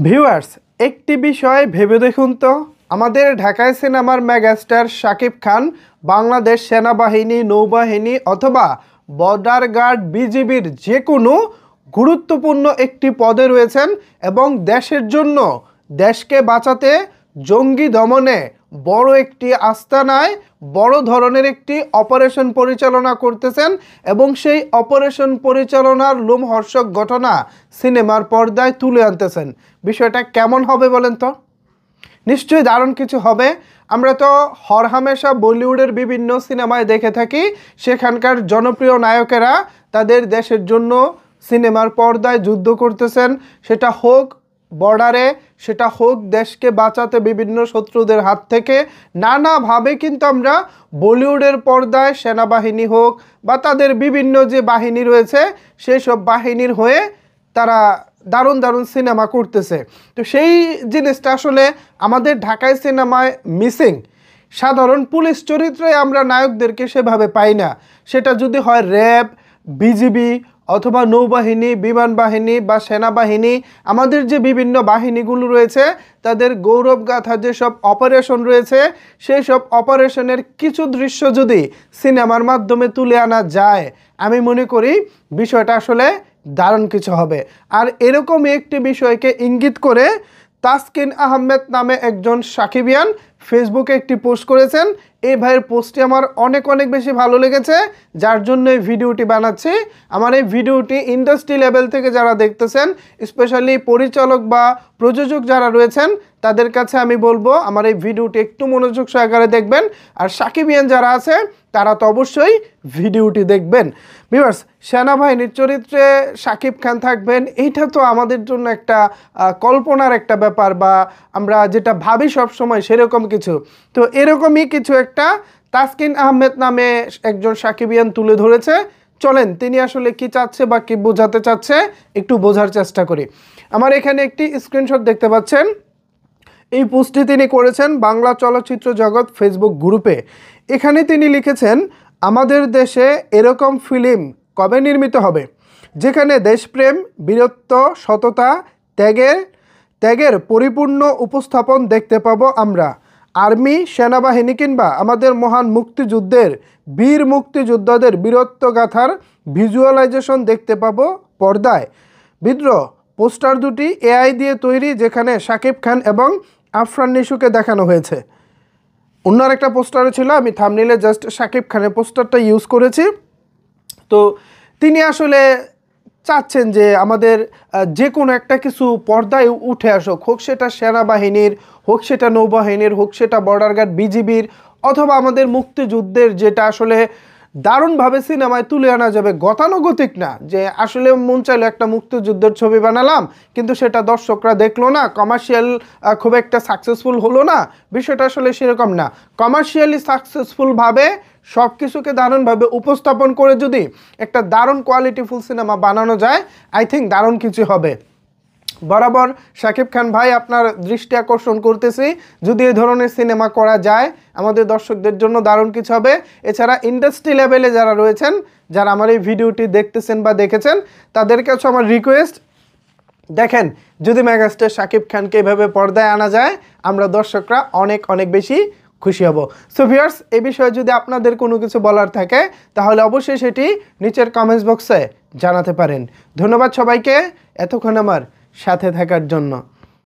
Viewers, একটি বিষয় ভেবে দেখুন তো, আমাদের ঢাকায় সিনেমার মেগাস্টার শাকিব খান বাংলাদেশ সেনাবাহিনী, নৌবাহিনী অথবা বর্ডার গার্ড, বিজিবির যে কোনো গুরুত্বপূর্ণ একটি পদে রয়েছেন এবং দেশের জন্য, দেশকে বাঁচাতে, জঙ্গি দমনে বড় একটি আস্তানায় বড় ধরনের একটি অপারেশন পরিচালনা করতেছেন এবং সেই অপারেশন পরিচালনার লোমহর্ষক ঘটনা সিনেমার পর্দায় তুলে আনতেছেন। বিষয়টা কেমন হবে বলেন তো? নিশ্চয়ই দারুণ কিছু হবে। আমরা তো হরহামেশা বলিউডের বিভিন্ন সিনেমায় দেখে থাকি, সেখানকার জনপ্রিয় নায়কেরা তাদের দেশের জন্য সিনেমার পর্দায় যুদ্ধ করতেছেন, সেটা হোক বর্ডারে, সেটা হোক দেশকে বাঁচাতে বিভিন্ন শত্রুদের হাত থেকে। নানাভাবে কিন্তু আমরা বলিউডের পর্দায় সেনাবাহিনী হোক বা তাদের বিভিন্ন যে বাহিনী রয়েছে সেই সব বাহিনীর হয়ে তারা দারুণ দারুণ সিনেমা করতেছে। তো সেই জিনিসটা আসলে আমাদের ঢাকায় সিনেমায় মিসিং। সাধারণ পুলিশ চরিত্রে আমরা নায়কদেরকে সেভাবে পাই না। সেটা যদি হয় র্যাব, বিজিবি অথবা নৌবাহিনী, বিমান বাহিনী বা সেনাবাহিনী, আমাদের যে বিভিন্ন বাহিনীগুলো রয়েছে তাদের গৌরবগাথা যেসব অপারেশন রয়েছে সেই সব অপারেশনের কিছু দৃশ্য যদি সিনেমার মাধ্যমে তুলে আনা যায়, আমি মনে করি বিষয়টা আসলে দারুণ কিছু হবে। আর এরকমই একটি বিষয়কে ইঙ্গিত করে তাসকিন আহমেদ নামে একজন সাকিবিয়ান ফেসবুকে একটি পোস্ট করেছেন। এই ভাইয়ের পোস্টটি আমার অনেক বেশি ভালো লেগেছে, যার জন্য এই ভিডিওটি বানাচ্ছি। আমার এই ভিডিওটি ইন্ডাস্ট্রি লেভেল থেকে যারা দেখতেছেন, স্পেশালি পরিচালক বা প্রযোজক যারা রয়েছেন, তাদের কাছে আমি বলবো আমার এই ভিডিওটি একটু মনোযোগ সহকারে দেখবেন। আর সাকিবিয়ান যারা আছে তারা তো অবশ্যই ভিডিওটি দেখবেন। ভিউয়ার্স, সেনাবাহিনীর চরিত্রে শাকিব খান থাকবেন, এইটা তো আমাদের জন্য একটা কল্পনার একটা ব্যাপার, বা আমরা যেটা ভাবি সব সময় সেরকম কিছু। তো এরকমই কিছু একটা তাসকিন আহমেদ নামে একজন সাকিবিয়ান তুলে ধরেছে। চলেন তিনি আসলে কি চাচ্ছে বা কি বোঝাতে চাচ্ছে একটু বোঝার চেষ্টা করি। আমার এখানে একটি স্ক্রিনশট দেখতে পাচ্ছেন। এই পোস্টটি তিনি করেছেন বাংলা চলচ্চিত্র জগৎ ফেসবুক গ্রুপে। এখানে তিনি লিখেছেন, আমাদের দেশে এরকম ফিল্ম কবে নির্মিত হবে যেখানে দেশপ্রেম, বীরত্ব, সততা, ত্যাগের পরিপূর্ণ উপস্থাপন দেখতে পাবো আমরা। আর্মি, সেনাবাহিনী কিংবা আমাদের মহান মুক্তিযুদ্ধের বীর মুক্তিযোদ্ধাদের বীরত্বগাথার ভিজুয়ালাইজেশন দেখতে পাবো পর্দায়। বিদ্রোহ পোস্টার দুটি এআই দিয়ে তৈরি, যেখানে শাকিব খান এবং আফরান নিশুকে দেখানো হয়েছে। অন্য একটা পোস্টারও ছিল, আমি থাম্বনেইলে জাস্ট শাকিব খানের পোস্টারটা ইউজ করেছি। তো তিনি আসলে চাচ্ছেন যে আমাদের যে কোনো একটা কিছু পর্দায় উঠে আসুক, হোক সেটা সেনাবাহিনীর, হোক সেটা নৌবাহিনীর, হোক সেটা বর্ডার গার্ড, বিজিবির অথবা আমাদের মুক্তিযুদ্ধের, যেটা আসলে দারুণভাবে সিনেমায় তুলে আনা যাবে। গতানুগতিক না যে আসলে মন চাইলে একটা মুক্তিযুদ্ধের ছবি বানালাম কিন্তু সেটা দর্শকরা দেখলো না, কমার্শিয়াল খুব একটা সাকসেসফুল হলো না। বিষয়টা আসলে সেরকম না। কমার্শিয়ালি সাকসেসফুলভাবে সব কিছুকে দারুণভাবে উপস্থাপন করে যদি একটা দারুণ কোয়ালিটিফুল সিনেমা বানানো যায়, আই থিঙ্ক দারুণ কিছু হবে। বরাবর শাকিব খান ভাই আপনার দৃষ্টি আকর্ষণ করতেছি, যদি এই ধরনের সিনেমা করা যায় আমাদের দর্শকদের জন্য দারুণ কিছু হবে। এছাড়া ইন্ডাস্ট্রি লেভেলে যারা রয়েছেন, যারা আমার এই ভিডিওটি দেখতেছেন বা দেখেছেন, তাদের কাছে আমার রিকোয়েস্ট, দেখেন যদি মেগাস্টার শাকিব খানকে এভাবে পর্দায় আনা যায়, আমরা দর্শকরা অনেক বেশি খুশি হব। সো ভিউয়ার্স, এই বিষয়ে যদি আপনাদের কোনো কিছু বলার থাকে তাহলে অবশ্যই সেটি নিচের কমেন্টস বক্সে জানাতে পারেন। ধন্যবাদ সবাইকে এতক্ষণ আমার সাথে থাকার জন্য।